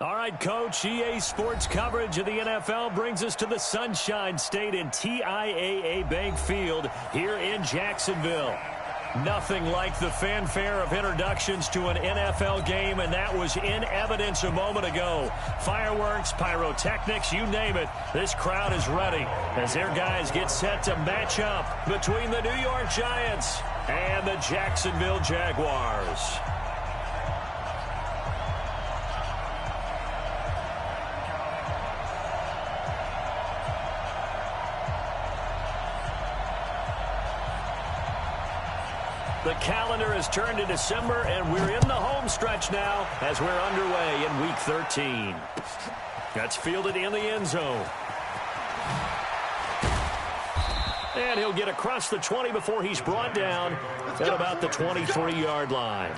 All right, Coach, EA Sports coverage of the NFL brings us to the Sunshine State in TIAA Bank Field here in Jacksonville. Nothing like the fanfare of introductions to an NFL game, and that was in evidence a moment ago. Fireworks, pyrotechnics, you name it. This crowd is ready as their guys get set to match up between the New York Giants and the Jacksonville Jaguars. The calendar has turned to December, and we're in the home stretch now as we're underway in Week 13. That's fielded in the end zone. And he'll get across the 20 before he's brought down at about the 23-yard line.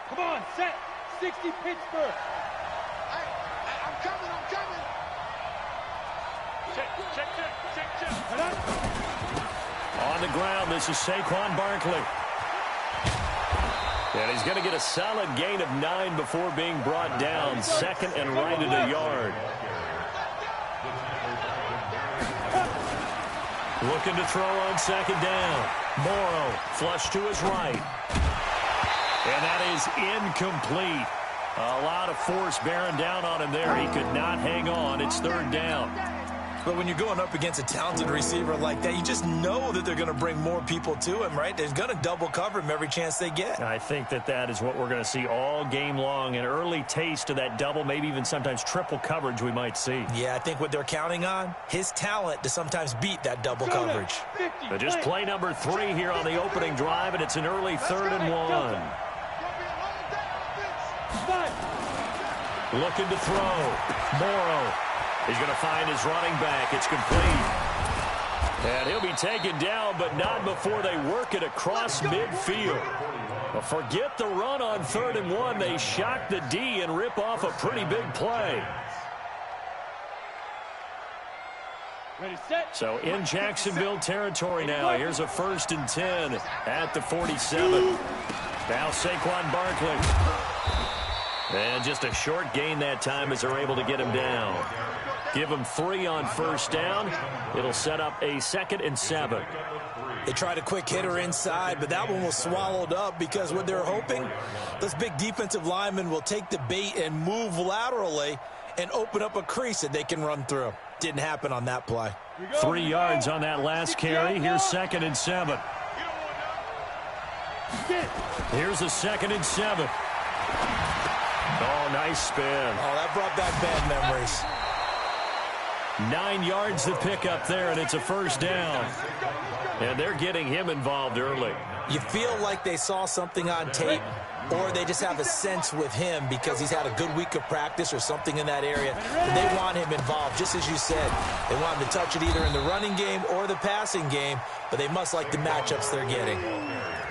Come on, set. 60 Pittsburgh. On the ground, this is Saquon Barkley. And he's going to get a solid gain of 9 before being brought down. Second and right at a yard. Looking to throw on second down. Morrow, flush to his right. And that is incomplete. A lot of force bearing down on him there. He could not hang on. It's third down. But when you're going up against a talented receiver like that, you just know that they're going to bring more people to him, right? They're going to double cover him every chance they get. I think that is what we're going to see all game long. An early taste of that double, maybe even sometimes triple coverage we might see. Yeah, I think what they're counting on, his talent to sometimes beat that double coverage. But just play number 3 here on the opening drive, and it's an early 3rd and 1. Looking to throw. Morrow. He's going to find his running back. It's complete. And he'll be taken down, but not before they work it across midfield. Well, forget the run on 3rd and 1. They shock the D and rip off a pretty big play. So in Jacksonville territory now. Here's a 1st and 10 at the 47. Now Saquon Barkley. And just a short gain that time as they're able to get him down. Give him 3 on 1st down. It'll set up a 2nd and 7. They tried a quick hitter inside, but that one was swallowed up because what they're hoping, this big defensive lineman will take the bait and move laterally and open up a crease that they can run through. Didn't happen on that play. 3 yards on that last carry. Here's 2nd and 7. Here's a 2nd and 7. Oh, nice spin. Oh, that brought back bad memories. 9 yards to pick up there, and it's a 1st down. And they're getting him involved early. You feel like they saw something on tape, or they just have a sense with him because he's had a good week of practice or something in that area. And they want him involved, just as you said. They want him to touch it either in the running game or the passing game, but they must like the matchups they're getting.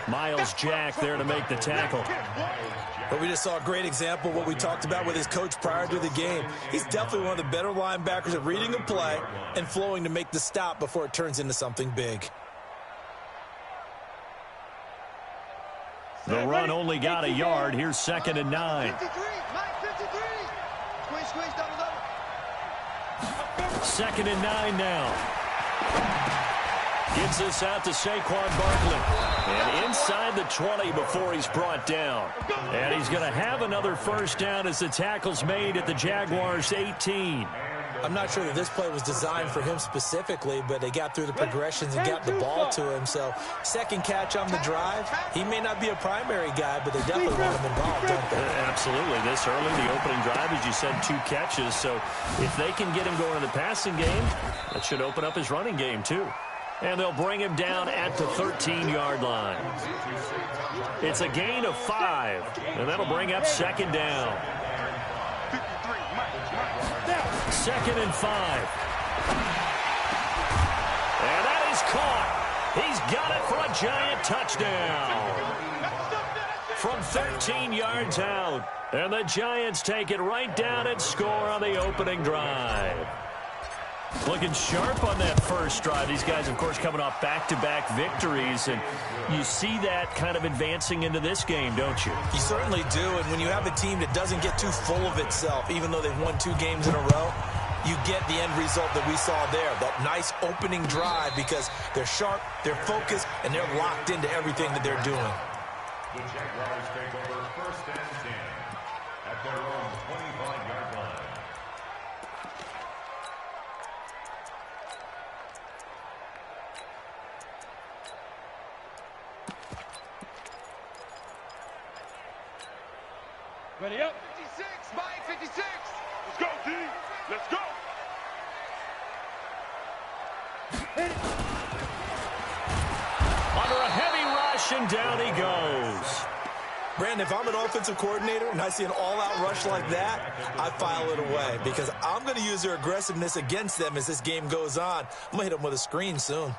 Myles Jack there to make the tackle. But we just saw a great example of what we talked about with his coach prior to the game. He's definitely one of the better linebackers at reading a play and flowing to make the stop before it turns into something big. The run only got a yard. Here's 2nd and 9. 2nd and 9 now. Gets this out to Saquon Barkley. And inside the 20 before he's brought down. And he's going to have another 1st down as the tackle's made at the Jaguars' 18. I'm not sure that this play was designed for him specifically, but they got through the progressions and got the ball to him. So, second catch on the drive. He may not be a primary guy, but they definitely want him involved, don't they? Absolutely. This early, the opening drive, as you said, 2 catches. So, if they can get him going in the passing game, that should open up his running game, too. And they'll bring him down at the 13-yard line. It's a gain of 5, and that'll bring up 2nd down. 2nd and 5. And that is caught. He's got it for a Giant touchdown. From 13 yards out. And the Giants take it right down and score on the opening drive. Looking sharp on that first drive. These guys, of course, coming off back-to-back victories, and you see that kind of advancing into this game, don't you? You certainly do, and when you have a team that doesn't get too full of itself, even though they've won 2 games in a row, you get the end result that we saw there, that nice opening drive, because they're sharp, they're focused, and they're locked into everything that they're doing. The Jaguars take over 1st and 10 at their own 25-yard line. Ready up. 56, Mike, 56. Let's go, D. Let's go. Hit it. Under a heavy rush, and down he goes. Brandon, if I'm an offensive coordinator and I see an all-out rush like that, I file it away because I'm going to use their aggressiveness against them as this game goes on. I'm going to hit them with a screen soon.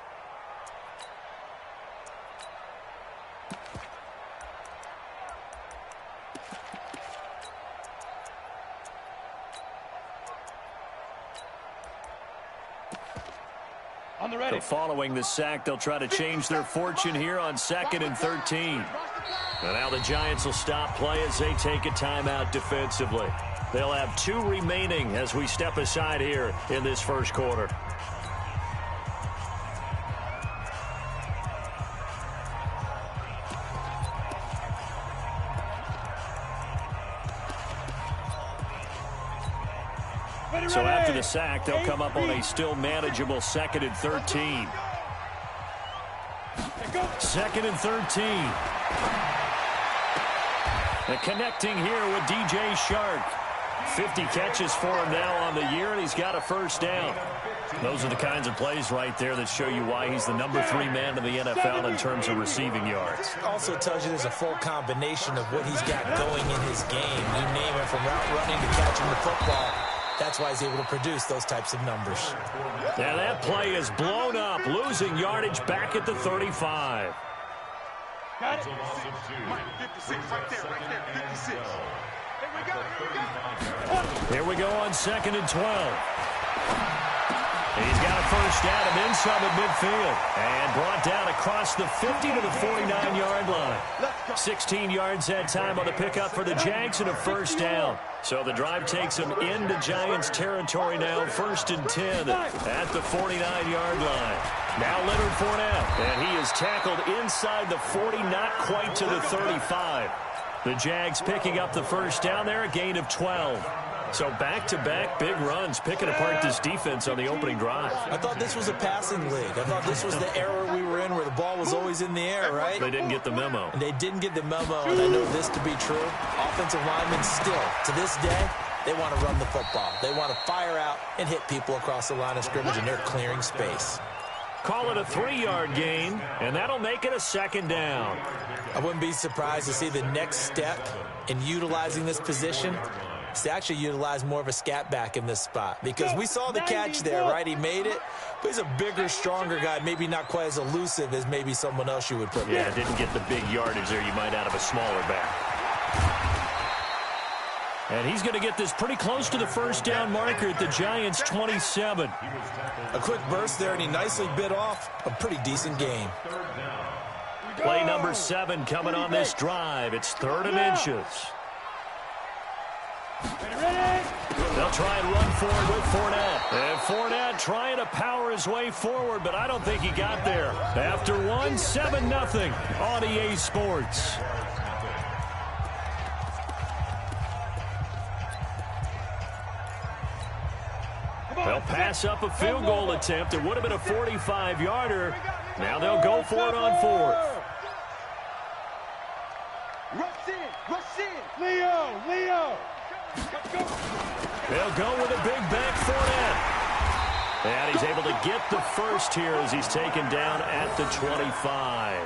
On the ready. So following the sack, they'll try to change their fortune here on 2nd and 13. And now the Giants will stop play as they take a timeout defensively. They'll have 2 remaining as we step aside here in this first quarter. So after the sack, they'll come up on a still manageable 2nd and 13. 2nd and 13. And connecting here with DJ Chark. 50 catches for him now on the year, and he's got a first down. Those are the kinds of plays right there that show you why he's the number 3 man in the NFL in terms of receiving yards. Also tells you there's a full combination of what he's got going in his game. You name it, from route running to catching the football. That's why he's able to produce those types of numbers. And that play is blown up, losing yardage back at the 35. Got it. Mike, 56, right there, 56. Here we go. Here we go on 2nd and 12. He's got a first down and then some at midfield. And brought down across the 50 to the 49-yard line. 16 yards that time on the pickup for the Jags and a first down. So the drive takes them into Giants territory now, 1st and 10 at the 49-yard line. Now Leonard Fournette, and he is tackled inside the 40, not quite to the 35. The Jags picking up the first down there, a gain of 12. So back-to-back big runs, picking apart this defense on the opening drive. I thought this was a passing league. I thought this was the era we were in where the ball was always in the air, right? They didn't get the memo. And they didn't get the memo, and I know this to be true. Offensive linemen still, to this day, they want to run the football. They want to fire out and hit people across the line of scrimmage, and they're clearing space. Call it a 3-yard gain, and that'll make it a 2nd down. I wouldn't be surprised to see the next step in utilizing this position is to actually utilize more of a scat back in this spot, because we saw the catch there, right? He made it, but he's a bigger, stronger guy, maybe not quite as elusive as maybe someone else you would put there. Yeah, didn't get the big yardage there you might out of a smaller back. And he's going to get this pretty close to the first down marker at the Giants' 27. A quick burst there, and he nicely bit off a pretty decent gain. Play number 7 coming on this drive. It's 3rd and inches. They'll try and run forward with Fournette. And Fournette trying to power his way forward, but I don't think he got there. After 7-0 on EA Sports. They'll pass up a field goal attempt. It would have been a 45-yarder. Now they'll go for it on 4th. Rush in. Leo. They'll go with a big back Fournette. And he's able to get the first here as he's taken down at the 25.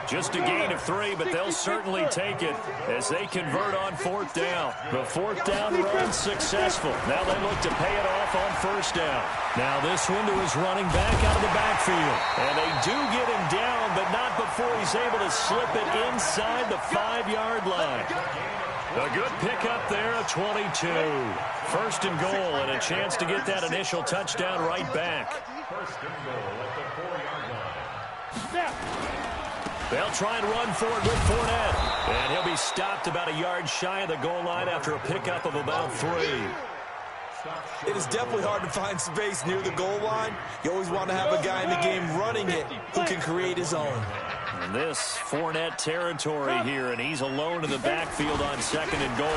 Just a gain of 3, but they'll certainly take it as they convert on 4th down. The 4th down run successful. Now they look to pay it off on 1st down. Now this one to his running back out of the backfield. And they do get him down, but not before he's able to slip it inside the 5-yard line. A good pickup there of 22. First and goal, and a chance to get that initial touchdown right back. First and goal at the 4-yard line. Snap. They'll try and run for it with Fournette. And he'll be stopped about a yard shy of the goal line after a pickup of about 3. It is definitely hard to find space near the goal line. You always want to have a guy in the game running it who can create his own. And this Fournette territory here, and he's alone in the backfield on second and goal.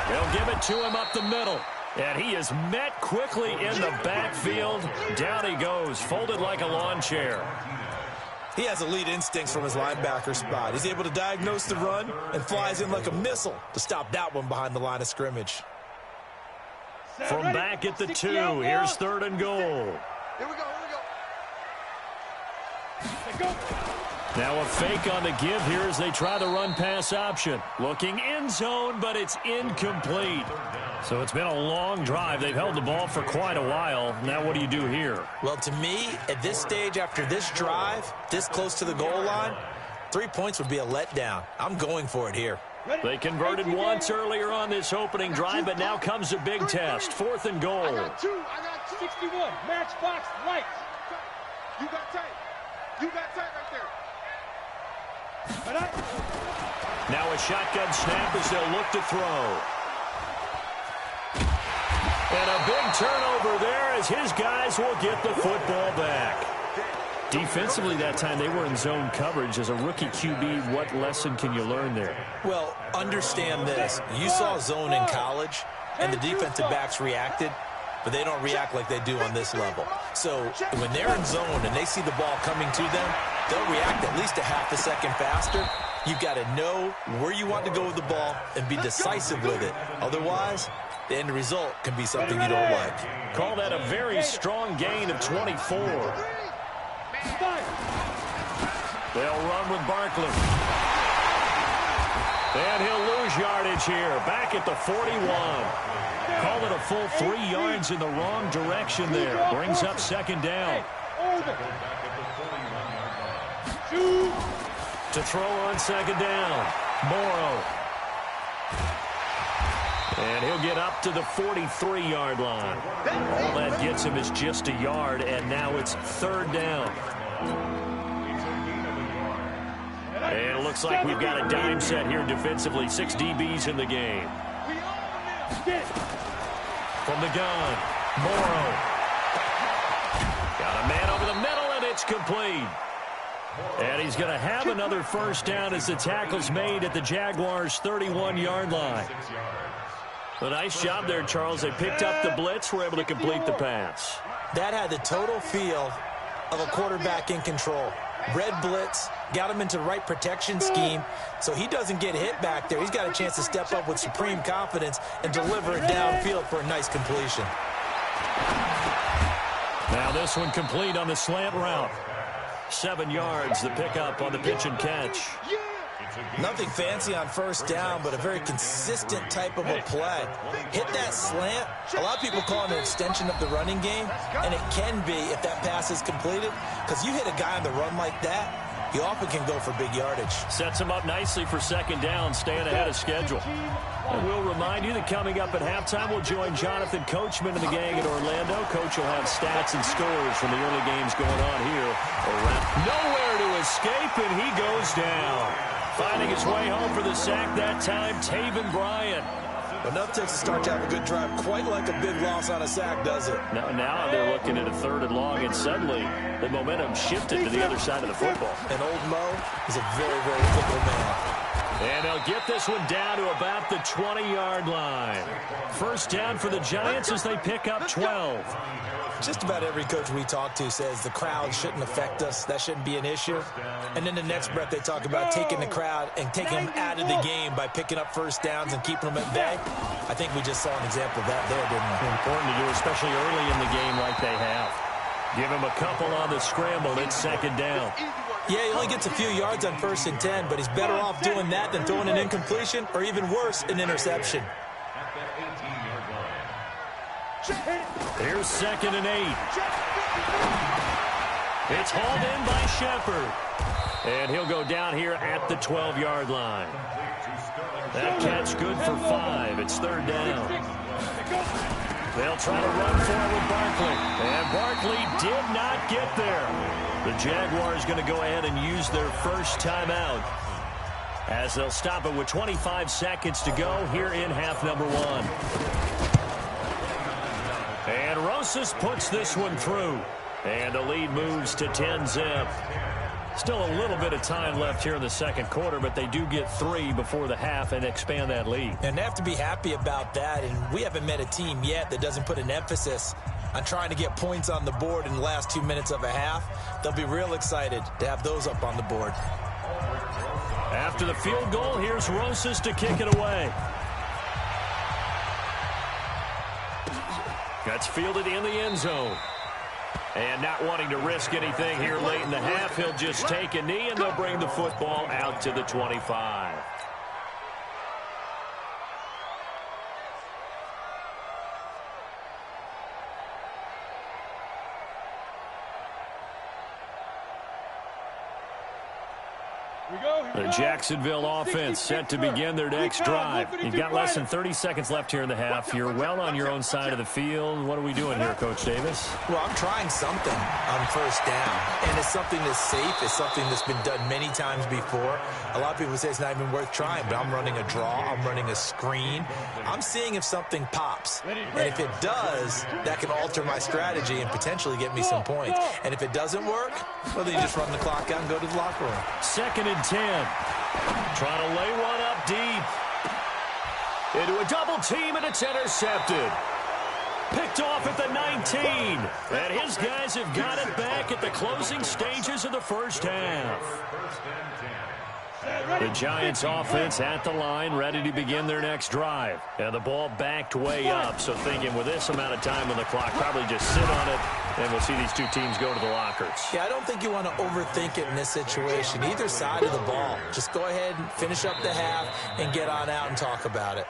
They'll give it to him up the middle. And he is met quickly in the backfield. Down he goes, folded like a lawn chair. He has elite instincts from his linebacker spot. He's able to diagnose the run and flies in like a missile to stop that one behind the line of scrimmage. From back at the 2, here's third and goal. Here we go, Let's go. Now a fake on the give here as they try the run-pass option. Looking end zone, but it's incomplete. So it's been a long drive. They've held the ball for quite a while. Now what do you do here? Well, to me, at this stage, after this drive, this close to the goal line, 3 points would be a letdown. I'm going for it here. They converted once earlier on this opening drive, but now comes a big test. 4th and goal. I got two. 61. Matchbox lights. You got tight. You got tight right there. Now a shotgun snap as they'll look to throw. And a big turnover there as his guys will get the football back. Defensively that time, they were in zone coverage. As a rookie QB, what lesson can you learn there? Well, understand this. You saw zone in college, and the defensive backs reacted, but they don't react like they do on this level. So when they're in zone and they see the ball coming to them, they'll react at least a half a second faster. You've got to know where you want to go with the ball and be decisive with it. Otherwise, the end result can be something you don't like. Call that a very strong gain of 24. They'll run with Barkley. And he'll lose yardage here. Back at the 41. Call it a full 3 yards in the wrong direction there. Brings up second down. To throw on second down. Morrow. And he'll get up to the 43-yard line. All that gets him is just a yard, and now it's third down. And it looks like we've got a dime set here defensively. 6 DBs in the game. From the gun, Morrow. Got a man over the middle, and it's complete. And he's going to have another first down as the tackle's made at the Jaguars' 31-yard line. A nice job there, Charles. They picked up the blitz, were able to complete the pass. That had the total feel of a quarterback in control. Red blitz, got him into the right protection scheme, so he doesn't get hit back there. He's got a chance to step up with supreme confidence and deliver it downfield for a nice completion. Now this one complete on the slant route. 7 yards, the pickup on the pitch and catch. Nothing fancy on first down, but a very consistent type of a play. Hit that slant. A lot of people call it an extension of the running game, and it can be if that pass is completed, because you hit a guy on the run like that, he often can go for big yardage. Sets him up nicely for second down, staying ahead of schedule. And we'll remind you that coming up at halftime, we'll join Jonathan Coachman and the gang in Orlando. Coach will have stats and scores from the early games going on here. Nowhere to escape, and he goes down. Finding his way home for the sack that time, Taven Bryan. Enough takes to start to have a good drive, quite like a big loss on a sack, does it? Now they're looking at a 3rd and long, and suddenly the momentum shifted to the other side of the football. And old Mo is a very, very fickle man. And they'll get this one down to about the 20-yard line. First down for the Giants as they pick up 12. Just about every coach we talk to says the crowd shouldn't affect us. That shouldn't be an issue. And then the next breath they talk about taking the crowd and taking them out of the game by picking up first downs and keeping them at bay. I think we just saw an example of that there, didn't we? Important to do, especially early in the game like they have. Give him a couple on the scramble. It's second down. Yeah, he only gets a few yards on 1st and 10, but he's better off doing that than throwing an incompletion or even worse, an interception. Here's 2nd and 8. It's hauled in by Shepard. And he'll go down here at the 12-yard line. That catch good for 5. It's third down. They'll try to run forward Barkley. And Barkley did not get there. The Jaguars going to go ahead and use their first timeout, as they'll stop it with 25 seconds to go here in half number 1. And Rosas puts this one through. And the lead moves to 10-zip. Still a little bit of time left here in the second quarter, but they do get 3 before the half and expand that lead. And they have to be happy about that, and we haven't met a team yet that doesn't put an emphasis on trying to get points on the board in the last 2 minutes of a half. They'll be real excited to have those up on the board. After the field goal, here's Rosas to kick it away. That's fielded in the end zone. And not wanting to risk anything here late in the half, he'll just take a knee, and they'll bring the football out to the 25. The Jacksonville offense set to begin their next drive. You've got less than 30 seconds left here in the half. You're well on your own side of the field. What are we doing here, Coach Davis? Well, I'm trying something on first down, and it's something that's safe. It's something that's been done many times before. A lot of people say it's not even worth trying, but I'm running a draw. I'm running a screen. I'm seeing if something pops, and if it does, that can alter my strategy and potentially get me some points. And if it doesn't work, well, then you just run the clock out and go to the locker room. 2nd and 10. Trying to lay one up deep. Into a double team, and it's intercepted. Picked off at the 19. And his guys have got it back at the closing stages of the first half. The Giants offense at the line, ready to begin their next drive. And the ball backed way up, so thinking with this amount of time on the clock, probably just sit on it, and we'll see these two teams go to the lockers. Yeah, I don't think you want to overthink it in this situation. Either side of the ball. Just go ahead and finish up the half and get on out and talk about it.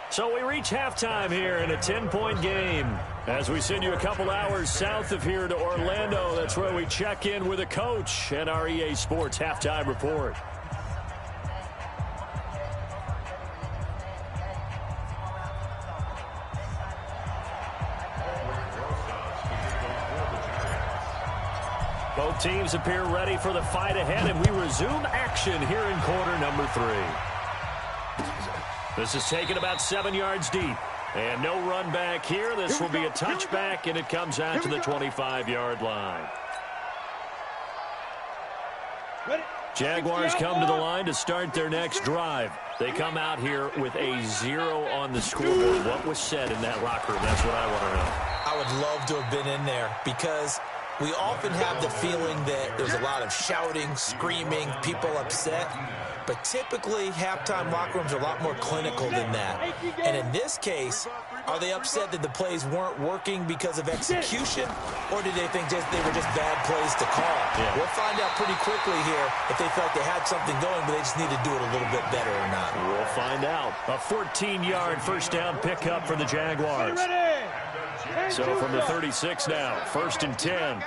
So we reach halftime here in a 10-point game. As we send you a couple hours south of here to Orlando, that's where we check in with a coach and our EA Sports Halftime Report. Both teams appear ready for the fight ahead, and we resume action here in quarter number 3. This is taken about 7 yards deep. And no run back here. This will be a touchback, and it comes out to the 25-yard line. Jaguars come to the line to start their next drive. They come out here with a 0 on the scoreboard. What was said in that locker room? That's what I want to know. I would love to have been in there, because we often have the feeling that there's a lot of shouting, screaming, people upset. But typically, halftime locker rooms are a lot more clinical than that. And in this case, are they upset that the plays weren't working because of execution? Or did they think they were just bad plays to call? Yeah. We'll find out pretty quickly here if they felt they had something going, but they just need to do it a little bit better or not. We'll find out. A 14-yard first down pickup for the Jaguars. So from the 36 now, 1st and 10.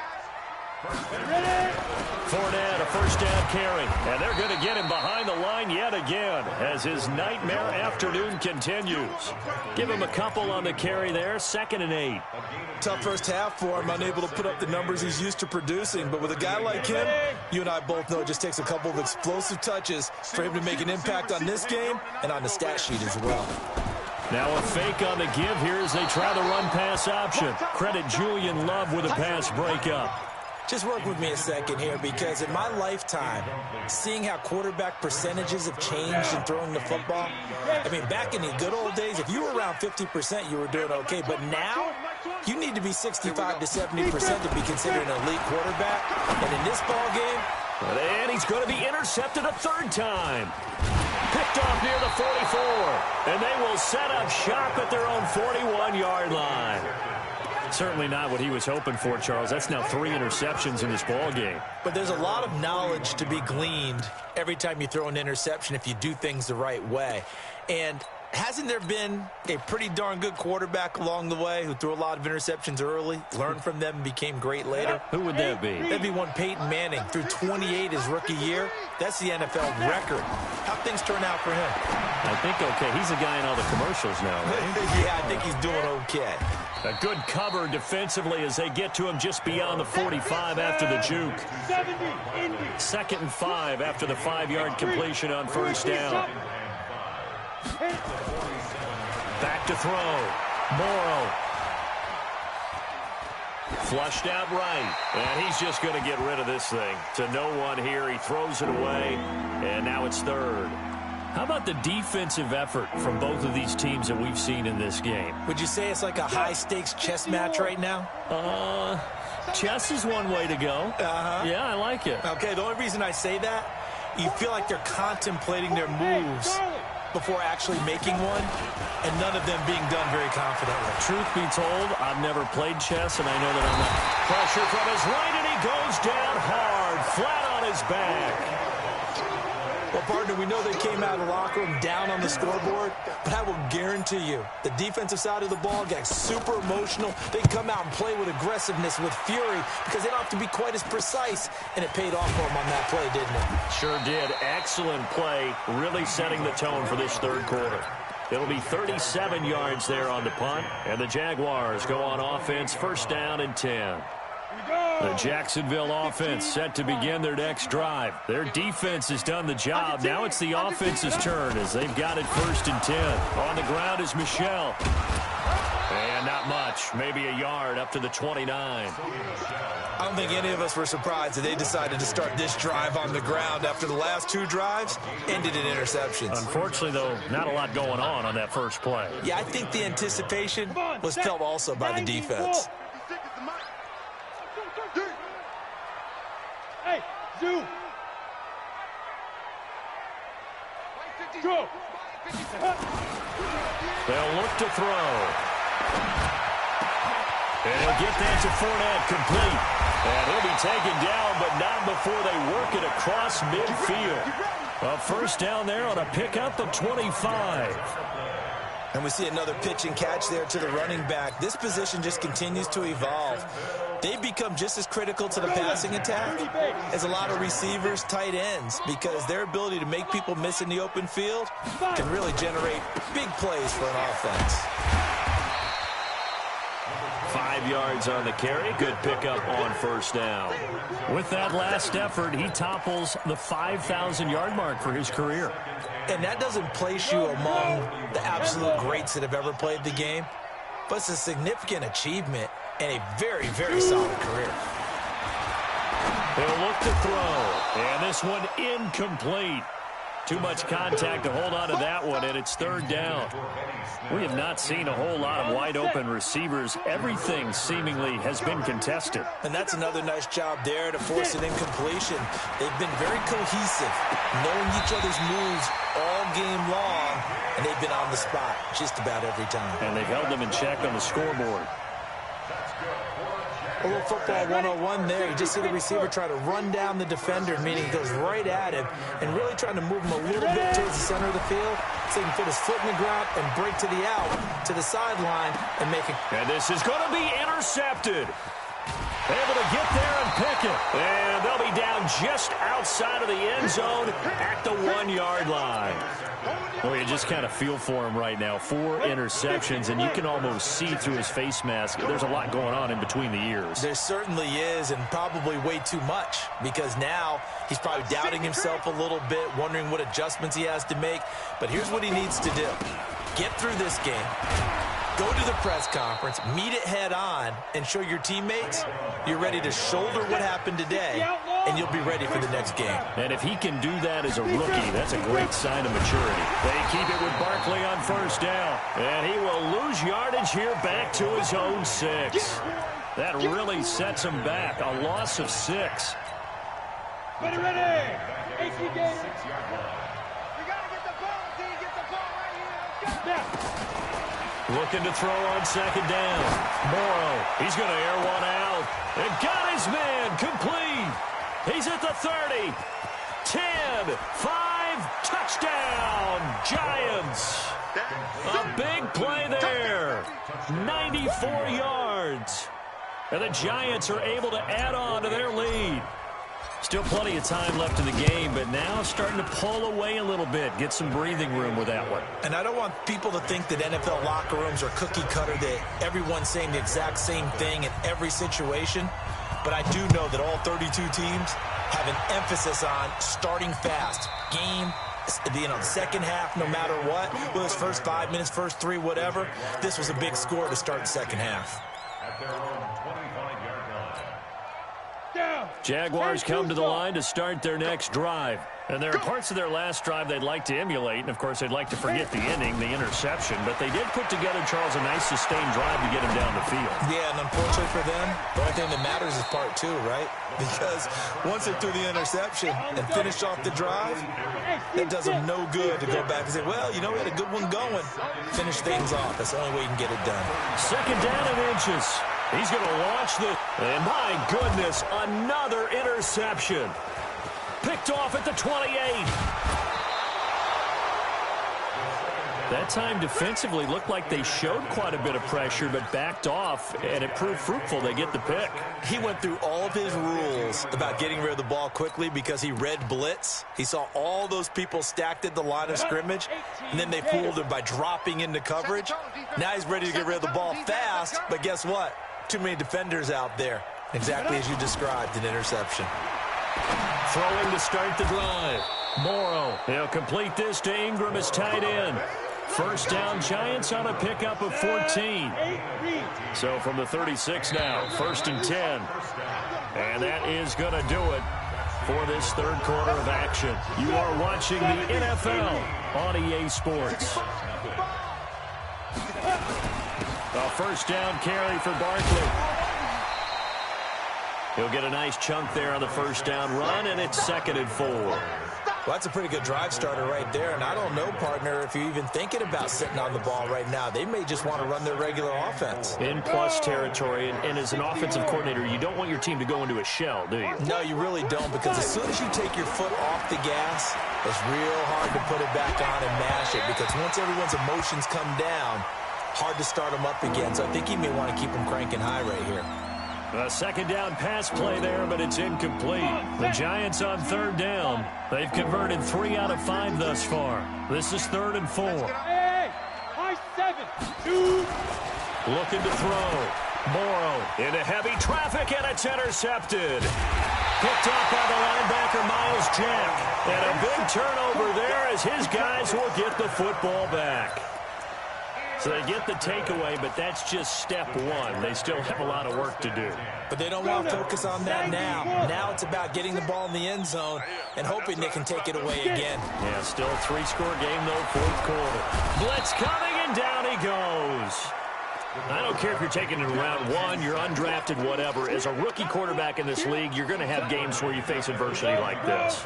Fournette, a first down carry, and they're going to get him behind the line yet again as his nightmare afternoon continues. Give him a couple on the carry there, 2nd and 8. Tough first half for him, unable to put up the numbers he's used to producing, but with a guy like him, you and I both know it just takes a couple of explosive touches for him to make an impact on this game and on the stat sheet as well. Now a fake on the give here as they try the run-pass option. Credit Julian Love with a pass breakup. Just work with me a second here, because in my lifetime, seeing how quarterback percentages have changed in throwing the football, I mean, back in the good old days, if you were around 50%, you were doing okay. But now, you need to be 65 to 70% to be considered an elite quarterback. And in this ball game, and he's going to be intercepted a 3rd time. Picked off near the 44. And they will set up shop at their own 41-yard line. Certainly not what he was hoping for, Charles. That's now 3 interceptions in this ball game. But there's a lot of knowledge to be gleaned every time you throw an interception if you do things the right way. And Hasn't there been a pretty darn good quarterback along the way who threw a lot of interceptions early, learned from them, and became great later? Who would that be? That'd be one Peyton Manning. Threw 28 his rookie year. That's the NFL record. How'd things turn out for him? I think okay. He's a guy in all the commercials now, right? Yeah, I think he's doing okay. A good cover defensively as they get to him just beyond the 45 after the juke. 70, Indy. 2nd and 5 after the 5-yard completion on first down. Back to throw. Morrow. Flushed out right. And he's just going to get rid of this thing. To no one here. He throws it away. And now it's 3rd. How about the defensive effort from both of these teams that we've seen in this game? Would you say it's like a high-stakes chess match right now? Chess is one way to go. Yeah, I like it. Okay, the only reason I say that, you feel like they're contemplating their moves before actually making one, and none of them being done very confidently. Truth be told, I've never played chess, and I know that I'm not. Pressure from his right, and he goes down hard, flat on his back. Well, partner, we know they came out of the locker room down on the scoreboard, but I will guarantee you the defensive side of the ball gets super emotional. They come out and play with aggressiveness, with fury, because they don't have to be quite as precise, and it paid off for them on that play, didn't it? Sure did. Excellent play, really setting the tone for this 3rd quarter. It'll be 37 yards there on the punt, and the Jaguars go on offense, 1st down and 10. The Jacksonville offense set to begin their next drive. Their defense has done the job. Now it's the offense's turn as they've got it 1st and 10. On the ground is Michel. And not much, maybe a yard up to the 29. I don't think any of us were surprised that they decided to start this drive on the ground after the last 2 drives ended in interceptions. Unfortunately, though, not a lot going on that first play. Yeah, I think the anticipation was felt also by the defense. Hey, Zoo. Go. They'll look to throw. And he'll get that to Fournette, complete. And he'll be taken down, but not before they work it across midfield. A 1st down there on a pickup of 25. And we see another pitch and catch there to the running back. This position just continues to evolve. They've become just as critical to the passing attack as a lot of receivers, tight ends, because their ability to make people miss in the open field can really generate big plays for an offense. 5 yards on the carry. Good pickup on 1st down. With that last effort, he topples the 5,000-yard mark for his career. And that doesn't place you among the absolute greats that have ever played the game, but it's a significant achievement and a very, very solid career. He'll look to throw, and this one incomplete. Too much contact to hold on to that one, and it's 3rd down. We have not seen a whole lot of wide-open receivers. Everything seemingly has been contested. And that's another nice job there to force an incompletion. They've been very cohesive, knowing each other's moves all game long, and they've been on the spot just about every time. And they've held them in check on the scoreboard. A little football 101 there. You just see the receiver try to run down the defender, meaning he goes right at him, and really trying to move him a little bit towards the center of the field so he can put his foot in the ground and break to the out, to the sideline, and make it. And this is going to be intercepted. Able to get there and pick it. And they'll be down just outside of the end zone at the 1-yard line. Well, you just kind of feel for him right now. 4 interceptions, and you can almost see through his face mask. There's a lot going on in between the ears. There certainly is, and probably way too much, because now he's probably doubting himself a little bit, wondering what adjustments he has to make. But here's what he needs to do. Get through this game. Go to the press conference, meet it head on, and show your teammates you're ready to shoulder what happened today, and you'll be ready for the next game. And if he can do that as a rookie, that's a great sign of maturity. They keep it with Barkley on 1st down, and he will lose yardage here back to his own 6. That really sets him back, a loss of 6. Ready. AC game. We got to get the ball, D. Get the ball right here. Snap. Looking to throw on 2nd down. Morrow, he's going to air one out. And got his man complete. He's at the 30. 10, 5, touchdown, Giants. A big play there. 94 yards. And the Giants are able to add on to their lead. Still plenty of time left in the game, but now starting to pull away a little bit. Get some breathing room with that one. And I don't want people to think that NFL locker rooms are cookie cutter, that everyone's saying the exact same thing in every situation. But I do know that all 32 teams have an emphasis on starting fast. Game, second half, no matter what. Whether it's first 5 minutes, first 3, whatever. This was a big score to start the second half. At their own 25-yard line. Jaguars come to the line to start their next drive. And there are parts of their last drive they'd like to emulate. And, of course, they'd like to forget the ending, the interception. But they did put together, Charles, a nice sustained drive to get him down the field. Yeah, and unfortunately for them, the only thing that matters is part 2, right? Because once they threw the interception and finished off the drive, it does them no good to go back and say, well, you know, we had a good one going. Finish things off. That's the only way you can get it done. Second down and inches. He's going to launch the... And my goodness, another interception. Picked off at the 28. That time defensively looked like they showed quite a bit of pressure, but backed off, and it proved fruitful. They get the pick. He went through all of his rules about getting rid of the ball quickly because he read blitz. He saw all those people stacked at the line of scrimmage, and then they fooled him by dropping into coverage. Now he's ready to get rid of the ball fast, but guess what? Too many defenders out there. Exactly as you described, an interception. Throwing to start the drive. Morrow. He'll complete this to Ingram as tight end. First down, Giants on a pickup of 14. So from the 36 now, 1st and 10. And that is going to do it for this third quarter of action. You are watching the NFL on EA Sports. A first down carry for Barkley. He'll get a nice chunk there on the first down run, and it's 2nd and 4. Well, that's a pretty good drive starter right there, and I don't know, partner, if you're even thinking about sitting on the ball right now. They may just want to run their regular offense. In plus territory, and as an offensive coordinator, you don't want your team to go into a shell, do you? No, you really don't, because as soon as you take your foot off the gas, it's real hard to put it back on and mash it, because once everyone's emotions come down, hard to start them up again. So I think he may want to keep them cranking high right here. A second down pass play there, but it's incomplete. The Giants on third down. They've converted 3 out of 5 thus far. This is 3rd and 4. High 7. 2. Looking to throw. Morrow into heavy traffic, and it's intercepted. Picked up by the linebacker, Miles Jack. And a big turnover there as his guys will get the football back. So they get the takeaway, but that's just step 1. They still have a lot of work to do. But they don't want to focus on that now. Now it's about getting the ball in the end zone and hoping they can take it away again. Yeah, still a 3-score game, though, 4th quarter. Blitz coming, and down he goes. I don't care if you're taking it in round 1, you're undrafted, whatever. As a rookie quarterback in this league, you're going to have games where you face adversity like this.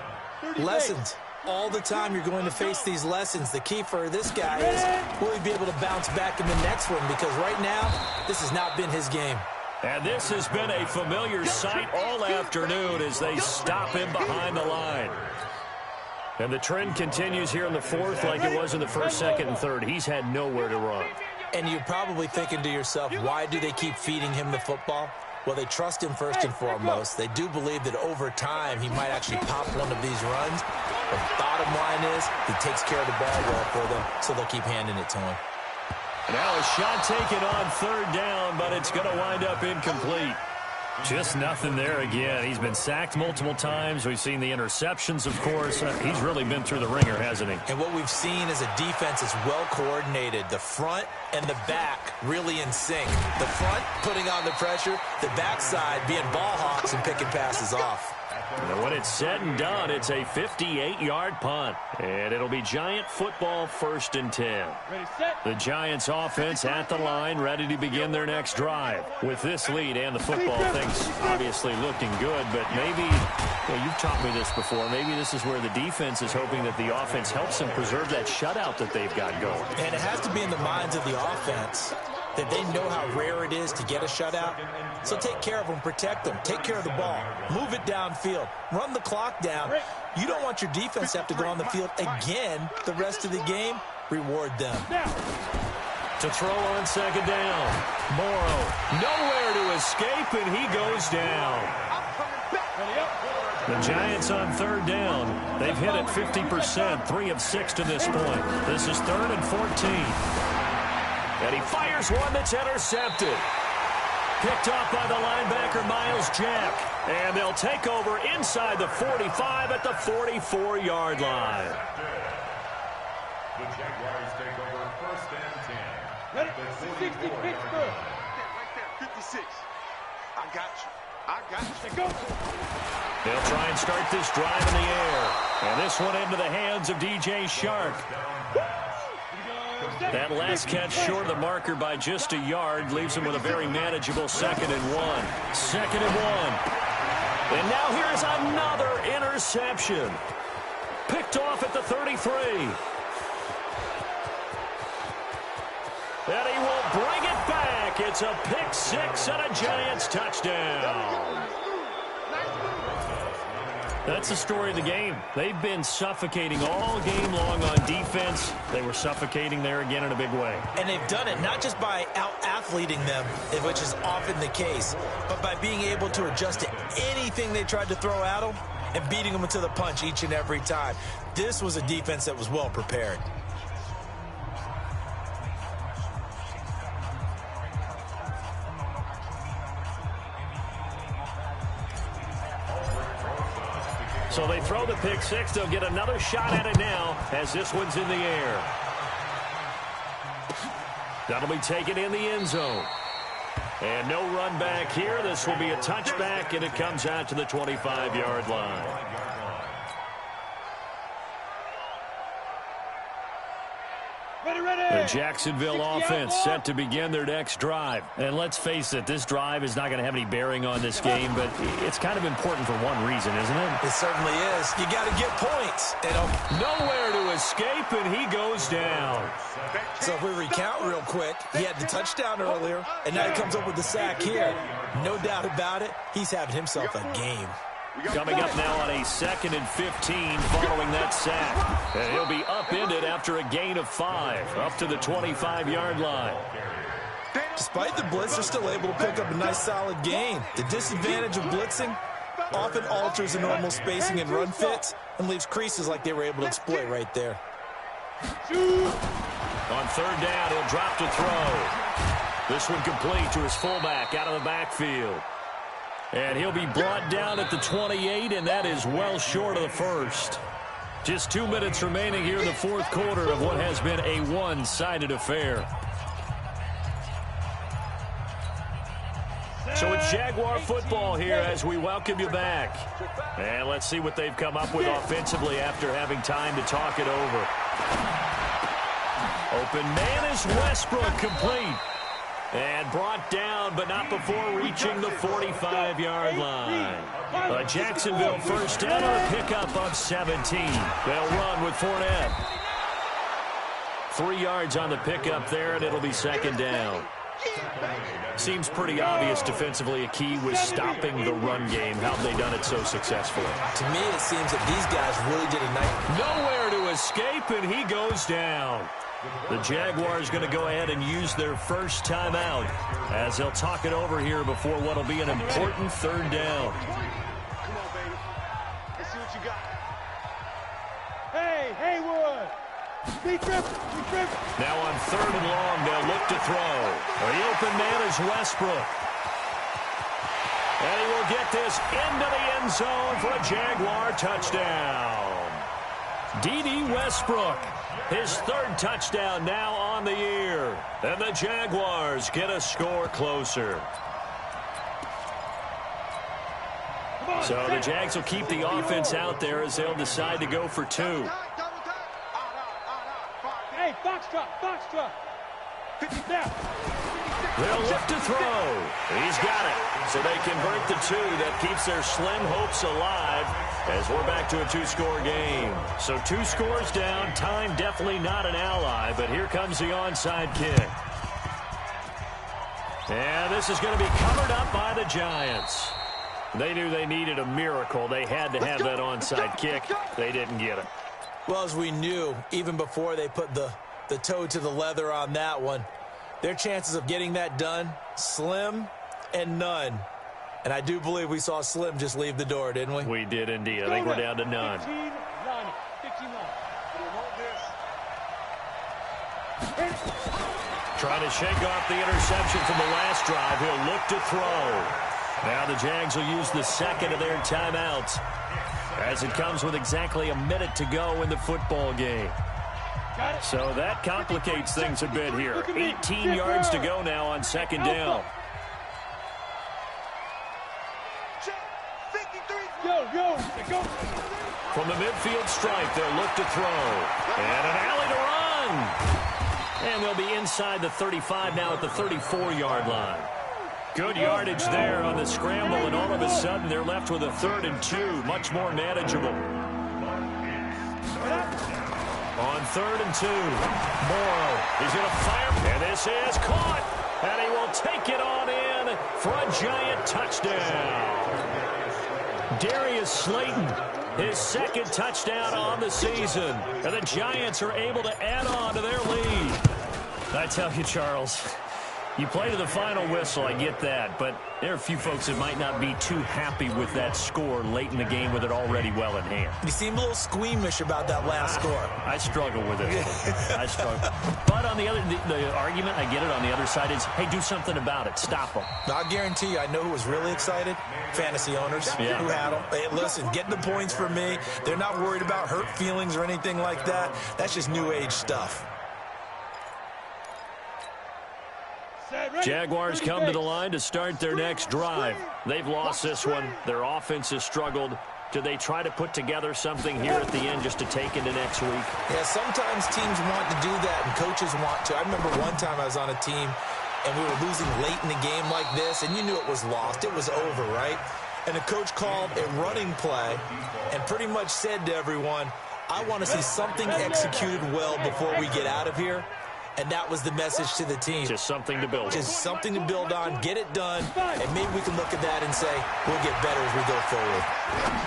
Lessons. All the time you're going to face these lessons. The key for this guy is will he be able to bounce back in the next one, because right now this has not been his game. And this has been a familiar sight all afternoon as they stop him behind the line. And the trend continues here in the 4th like it was in the 1st, 2nd, and 3rd. He's had nowhere to run. And you're probably thinking to yourself, why do they keep feeding him the football? Well, they trust him first and foremost. They do believe that over time he might actually pop one of these runs. But the bottom line is he takes care of the ball well for them, so they'll keep handing it to him. Now a shot taken on 3rd down, but it's going to wind up incomplete. Just nothing there again. He's been sacked multiple times. We've seen the interceptions, of course. He's really been through the ringer, hasn't he? And what we've seen is a defense that's well coordinated. The front and the back really in sync. The front putting on the pressure, the backside being ball hawks and picking passes off. And when it's said and done, it's a 58-yard punt. And it'll be Giant football, 1st and 10. Ready, set. The Giants offense at the line, ready to begin their next drive. With this lead and the football, things obviously looking good, but maybe, you've taught me this before, maybe this is where the defense is hoping that the offense helps them preserve that shutout that they've got going. And it has to be in the minds of the offense that they know how rare it is to get a shutout. So take care of them, protect them, take care of the ball, move it downfield, run the clock down. You don't want your defense to have to go on the field again the rest of the game. reward them. To throw on second down. Morrow, nowhere to escape, and he goes down. The Giants on third down. They've hit it 50%, 3 of 6 to this point. This is 3rd and 14. And he fires one that's intercepted. Picked off by the linebacker, Miles Jack. And they'll take over inside the 45 at the 44-yard line. The Jaguars take over 1st and 10. Ready? 60 Pittsburgh. Right there, 56. I got you. I got you. Go. They'll try and start this drive in the air. And this one into the hands of DJ Shark. That last catch short of the marker by just a yard leaves him with a very manageable 2nd and 1. 2nd and 1. And now here's another interception. Picked off at the 33. And he will bring it back. It's a pick 6 and a Giants touchdown. That's the story of the game. They've been suffocating all game long on defense. They were suffocating there again in a big way. And they've done it not just by out-athleting them, which is often the case, but by being able to adjust to anything they tried to throw at them and beating them to the punch each and every time. This was a defense that was well prepared. So they throw the pick 6. They'll get another shot at it now as this one's in the air. That'll be taken in the end zone. And no run back here. This will be a touchback, and it comes out to the 25-yard line. The Jacksonville offense set to begin their next drive. And let's face it, this drive is not going to have any bearing on this game, but it's kind of important for one reason, isn't it? It certainly is. You got to get points. Nowhere to escape, and he goes down. So if we recount real quick, he had the touchdown earlier, and now he comes up with the sack here. No doubt about it, he's having himself a game. Coming up now on a 2nd and 15 following that sack. And he'll be upended after a gain of 5, up to the 25-yard line. Despite the blitz, they're still able to pick up a nice solid gain. The disadvantage of blitzing often alters the normal spacing and run fits and leaves creases like they were able to exploit right there. On 3rd down, he'll drop to throw. This one complete to his fullback out of the backfield. And he'll be brought down at the 28, and that is well short of the first. Just 2 minutes remaining here in the 4th quarter of what has been a one-sided affair. So it's Jaguar football here as we welcome you back. And let's see what they've come up with offensively after having time to talk it over. Open man is Westbrook, complete. And brought down, but not before reaching the 45-yard line. A Jacksonville first down on a pickup of 17. They'll run with Fournette. 3 yards on the pickup there, and it'll be 2nd down. Seems pretty obvious defensively a key was stopping the run game. How have they done it so successfully? To me, it seems that these guys really did a nice... Nowhere to escape, and he goes down. The Jaguars going to go ahead and use their first timeout as they'll talk it over here before what will be an important 3rd down. Come on, baby. Let's see what you got. Hey, Haywood. Be tripping. Now on 3rd and long, they'll look to throw. The open man is Westbrook. And he will get this into the end zone for a Jaguar touchdown. D.D. Westbrook. His 3rd touchdown now on the year. And the Jaguars get a score closer. So the Jags will keep the offense out there as they'll decide to go for 2. Hey, Foxtrot. 50 down. They'll look to throw. He's got it. So they convert the 2. That keeps their slim hopes alive as we're back to a 2-score game. So 2 scores down. Time definitely not an ally, but here comes the onside kick. And this is going to be covered up by the Giants. They knew they needed a miracle. They had to have that onside kick. They didn't get it. Well, as we knew, even before they put the the toe to the leather on that one. Their chances of getting that done, slim and none. And I do believe we saw Slim just leave the door, didn't we? We did indeed. I think we're down to none. 15-9. 15-9. Trying to shake off the interception from the last drive. He'll look to throw. Now the Jags will use the second of their timeouts as it comes with exactly a minute to go in the football game. So that complicates things a bit here. 18 yards to go now on second down. Go. From the midfield stripe, they'll look to throw. And an alley to run. And they'll be inside the 35 now at the 34-yard line. Good yardage there on the scramble, and all of a sudden they're left with a 3rd and 2, much more manageable. On 3rd and 2, Morrow, he's going to fire, and this is caught, and he will take it on in for a Giant touchdown. Darius Slayton, his 2nd touchdown on the season, and the Giants are able to add on to their lead. I tell you, Charles, you play to the final whistle, I get that, but there are a few folks that might not be too happy with that score late in the game with it already well in hand. You seem a little squeamish about that last score. I struggle with it. I struggle. But on the argument, I get it, on the other side is, hey, do something about it. Stop them. I'll guarantee you, I know who was really excited. Fantasy owners who had them. Hey, listen, get the points for me. They're not worried about hurt feelings or anything like that. That's just new age stuff. Jaguars come to the line to start their next drive. They've lost this one. Their offense has struggled. Do they try to put together something here at the end just to take into next week? Yeah, sometimes teams want to do that and coaches want to. I remember one time I was on a team and we were losing late in the game like this, and you knew it was lost. It was over, right? And the coach called a running play and pretty much said to everyone, I want to see something executed well before we get out of here. And that was the message to the team. Just something to build on. Just something to build on, get it done, and maybe we can look at that and say, we'll get better as we go forward.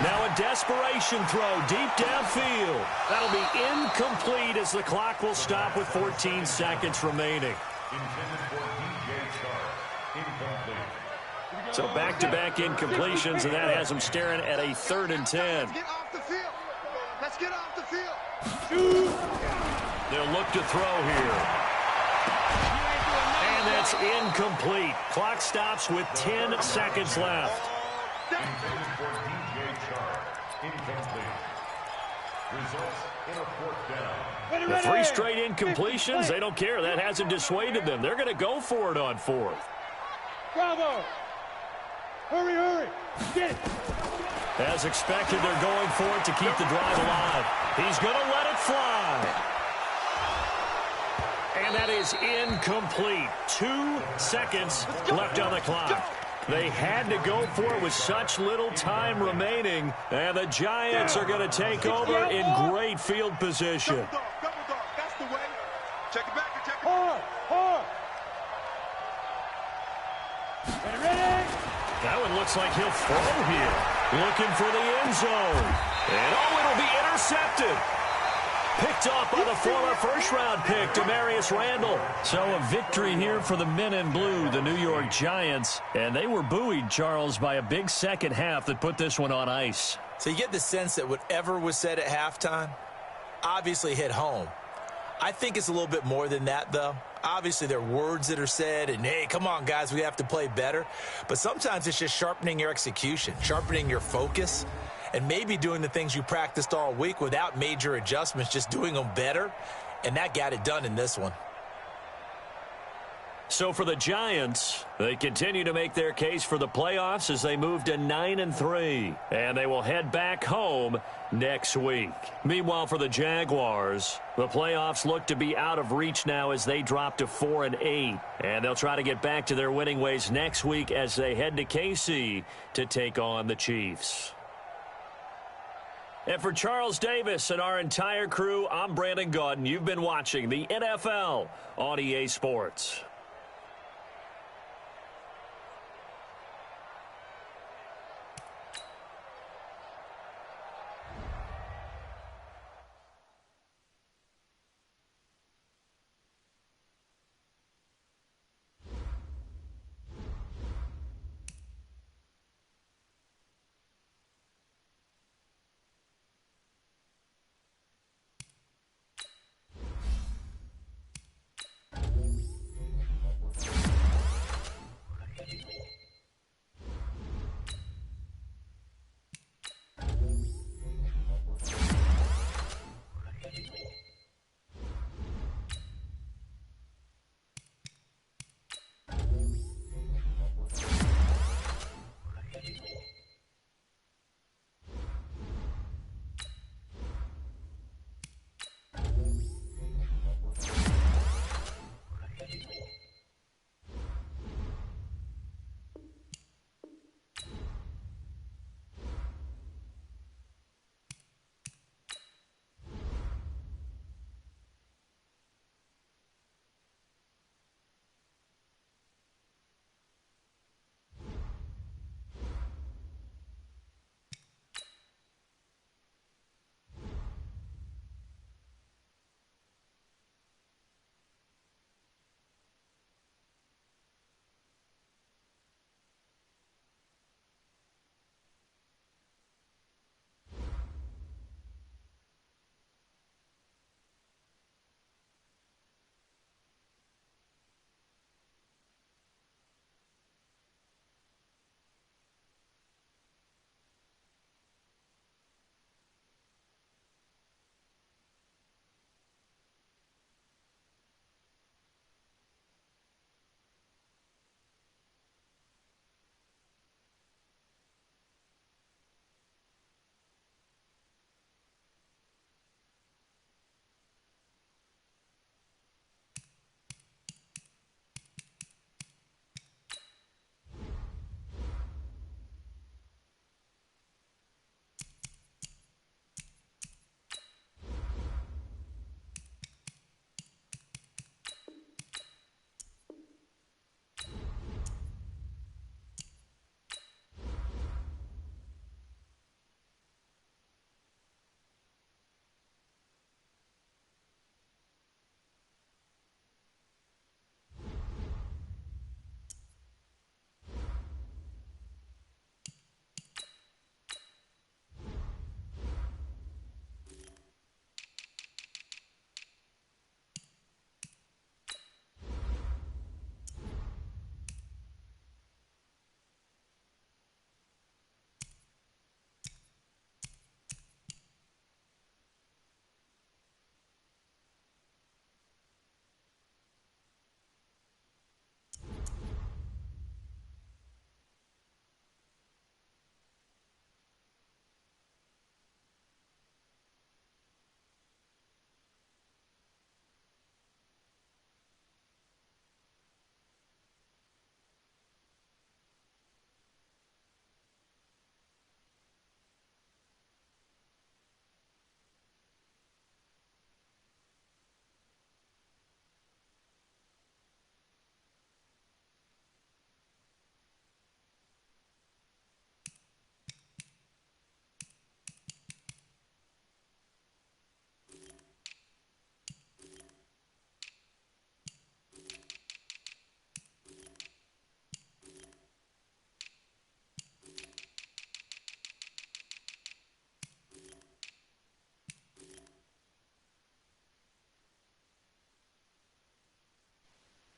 Now a desperation throw deep downfield. That'll be incomplete as the clock will stop with 14 seconds remaining. So back-to-back incompletions, and that has them staring at a 3rd and 10. Get off the field. Let's get off the field. They'll look to throw here. And that's incomplete. Clock stops with 10 seconds left. The 3 straight incompletions, they don't care. That hasn't dissuaded them. They're going to go for it on 4th. Bravo. Hurry. Get it. As expected, they're going for it to keep the drive alive. He's going to let it fly. And that is incomplete. 2 seconds left on the clock. They had to go for it with such little time remaining. And the Giants are going to take over in great field position. Double dog. That's the way. Check it back and check it. Hard. Ready. That one looks like he'll throw here. Looking for the end zone. And it'll be intercepted. Picked off by the former first-round pick, Demarius Randall. So a victory here for the men in blue, the New York Giants. And they were buoyed, Charles, by a big second half that put this one on ice. So you get the sense that whatever was said at halftime obviously hit home. I think it's a little bit more than that, though. Obviously, there are words that are said, and, hey, come on, guys, we have to play better. But sometimes it's just sharpening your execution, sharpening your focus, and maybe doing the things you practiced all week without major adjustments, just doing them better. And that got it done in this one. So for the Giants, they continue to make their case for the playoffs as they move to 9-3. And they will head back home next week. Meanwhile, for the Jaguars, the playoffs look to be out of reach now as they drop to 4-8. And they'll try to get back to their winning ways next week as they head to KC to take on the Chiefs. And for Charles Davis and our entire crew, I'm Brandon Gaudin. You've been watching the NFL on EA Sports.